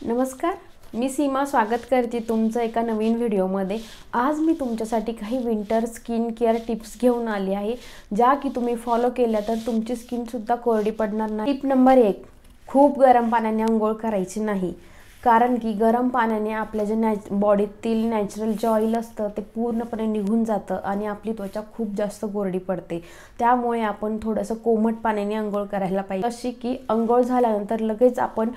नमस्कार, मी सीमा स्वागत करते तुमचं एका नवीन व्हिडिओमध्ये। आज मी तुमच्यासाठी काही विंटर स्किन केअर टिप्स घेऊन आली आहे, ज्या की तुम्ही फॉलो केल्या तर तुमची स्किन सुद्धा कोरडी पडणार नाही। टिप नंबर 1, खूप गरम पाण्याने अंघोळ करायची नाही, कारण की गरम पाण्याने आपल्या जे बॉडीतील नॅचरल जे ऑइल असतं ते पूर्णपणे निघून जातं आणि आपली त्वचा खूप जास्त कोरडी पडते। त्यामुळे आपण थोडंसं कोमट पाण्याने अंघोळ करायला पाहिजे। अशी की अंघोळ झाल्यानंतर लगेच आपण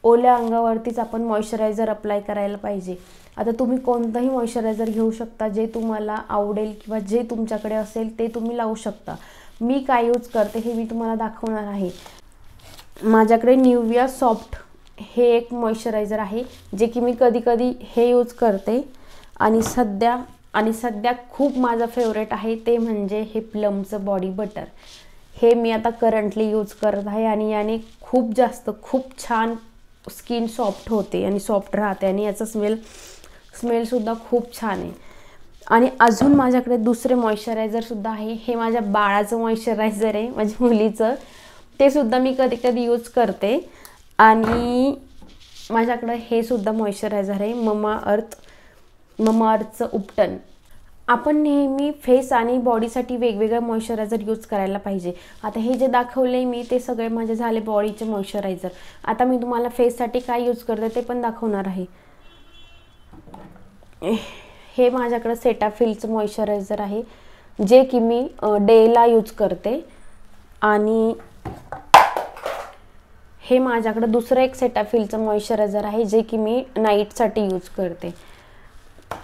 ओल्या अंगावरतीच आपण मॉइश्चरायझर अप्लाय करायला पाहिजे। आता तुम्ही कोणताही मॉइश्चरायझर घेऊ शकता, जे तुम्हाला आवडेल किंवा जे तुमच्याकडे असेल ते तुम्ही लावू शकता। मी काय यूज करते हे मी तुम्हाला दाखवणार आहे। माझ्याकडे निव्हिया सॉफ्ट हे एक मॉइश्चरायझर आहे, जे की मी कधी-कधी हे यूज करते आणि सध्या खूप माझा फेवरेट आहे ते म्हणजे हे प्लमचं बॉडी बटर। हे मी आता करंटली यूज करत आहे आणि याने खूप छान स्किन सॉफ्ट होते आणि सॉफ्ट राहते आणि याचा स्मेल सुद्धा खूप छान आहे। आणि अजून माझ्याकडे दुसरे मॉइश्चरायझर सुद्धा आहे। हे माझ्या बाळाचं मॉइश्चरायझर आहे, माझ्या मुलीचं। ते सुद्धा मी कधी-कधी यूज करते। आणि माझ्याकडे हे सुद्धा मॉइश्चरायझर आहे, ममा अर्थचं उपटन। आपण नेहमी फेस आणि बॉडीसाठी वेगवेगळं मॉइश्चरायझर यूज करायला पाहिजे। आता हे जे दाखवले मी ते सगळे माझे झाले बॉडीचे मॉइश्चरायझर। आता मी तुम्हाला फेससाठी काय यूज करते ते पण दाखवणार आहे। हे माझ्याकडे सेटाफिलचं मॉइश्चरायझर आहे, जे की मी डेला यूज करते। आणि हे माझ्याकडे दुसरं एक सेटाफिलचं मॉइश्चरायझर आहे, जे की मी नाईटसाठी यूज करते।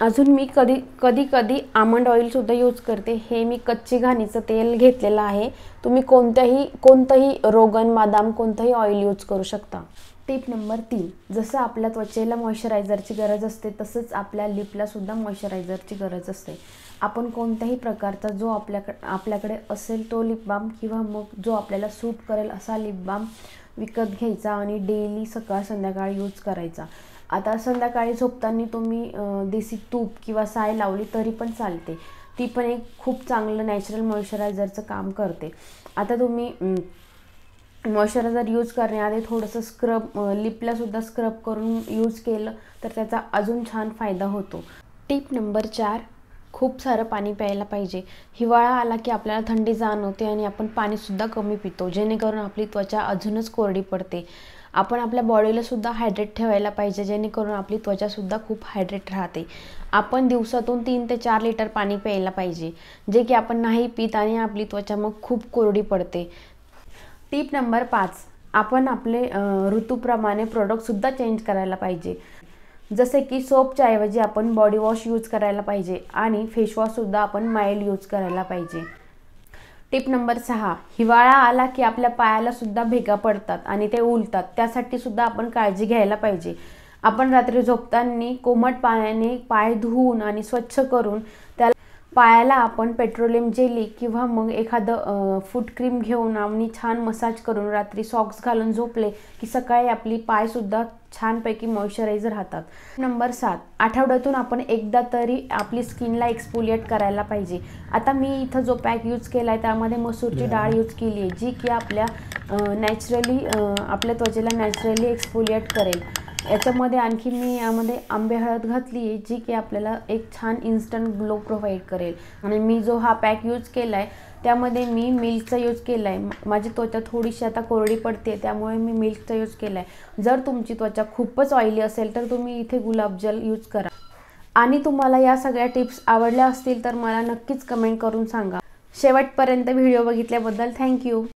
अजून मी कधी आमंड ऑइल सुद्धा यूज करते। हे मी कच्ची घाणीचं तेल घेतलेलं आहे। तुम्ही कोणतंही रोगन, बदाम कोणतंही ऑइल यूज करू शकता। टिप नंबर 3, जसं आपल्या त्वचेला मॉइश्चरायझरची गरज असते तसंच आपल्या लिपला सुद्धा मॉइश्चरायझरची गरज असते। आपण कोणत्याही प्रकारचा जो आपल्याकडे असेल तो लिप बाम किंवा मग जो आपल्याला सूट करेल असा लिप बाम विकत घ्यायचा आणि डेली सकाळ संध्याकाळ यूज करायचा। आता संध्याकाळी झोपताना तुम्ही देसी तूप किंवा साय लावली तरी पण चालते, ती पण एक खूप चांगलं नॅचरल मॉइश्चरायझरचं काम करते। आता तुम्ही मॉइश्चरायझर यूज करण्याआधी थोडंसं लिपला सुद्धा स्क्रब करून यूज केलं तर त्याचा अजून छान फायदा होतो। टिप नंबर 4, खूप सारं पाणी प्यायला पाहिजे। हिवाळा आला की आपल्याला थंडी जाणवते आणि आपण पाणीसुद्धा कमी पितो, जेणेकरून आपली त्वचा अजूनच कोरडी पडते। आपण आपल्या बॉडीला सुद्धा हायड्रेट ठेवायला पाहिजे, जेणेकरून आपली त्वचासुद्धा खूप हायड्रेट राहते। आपण दिवसातून 3 ते 4 लिटर पाणी प्यायला पाहिजे, जे की आपण नाही पित आणि आपली त्वचा मग खूप कोरडी पडते। टिप नंबर 5, आपण आपले ऋतूप्रमाणे प्रोडक्टसुद्धा चेंज करायला पाहिजे। जसे की सोपच्या ऐवजी आपण बॉडी वॉश यूज करायला पाहिजे आणि फेसवॉशसुद्धा आपण माइल्ड यूज करायला पाहिजे। टिप नंबर 6, हिवाळा आला की आपल्या पायाला सुद्धा भेगा पडतात आणि ते उलतात, त्यासाठी सुद्धा आपण काळजी घ्यायला पाहिजे। आपण रात्री झोपताना कोमट पाण्याने पाय धुवून आणि स्वच्छ करून त्याला पायाला आपण पेट्रोलियम जेली किंवा मग एखादं फूट क्रीम घेऊन आणि छान मसाज करून रात्री सॉक्स घालून झोपले की सकाळी आपली पायसुद्धा छानपैकी मॉइश्चराइज राहतात। नंबर 7, आठवड्यातून आपण एकदा तरी आपली स्किनला एक्सफोलिएट करायला पाहिजे। आता मी इथं जो पॅक यूज केला आहे त्यामध्ये मसूरची डाळ यूज केली आहे, जी की आपल्या त्वचेला नॅचरली एक्सफोलिएट करेल। याच्यामध्ये आणखी मी यामध्ये आंबे हळद घातली आहे, जी की आपल्याला एक छान इन्स्टंट ग्लो प्रोव्हाइड करेल। आणि मी जो हा पॅक यूज केला आहे त्यामध्ये मी मिल्कचा यूज केला आहे। माझी त्वचा थोडीशी आता कोरडी पडते, त्यामुळे मी मिल्कचा यूज केला आहे। जर तुमची त्वचा खूपच ऑइली असेल तर तुम्ही इथे गुलाबजल यूज करा। आणि तुम्हाला या सगळ्या टिप्स आवडल्या असतील तर मला नक्कीच कमेंट करून सांगा। शेवटपर्यंत व्हिडिओ बघितल्याबद्दल थँक्यू।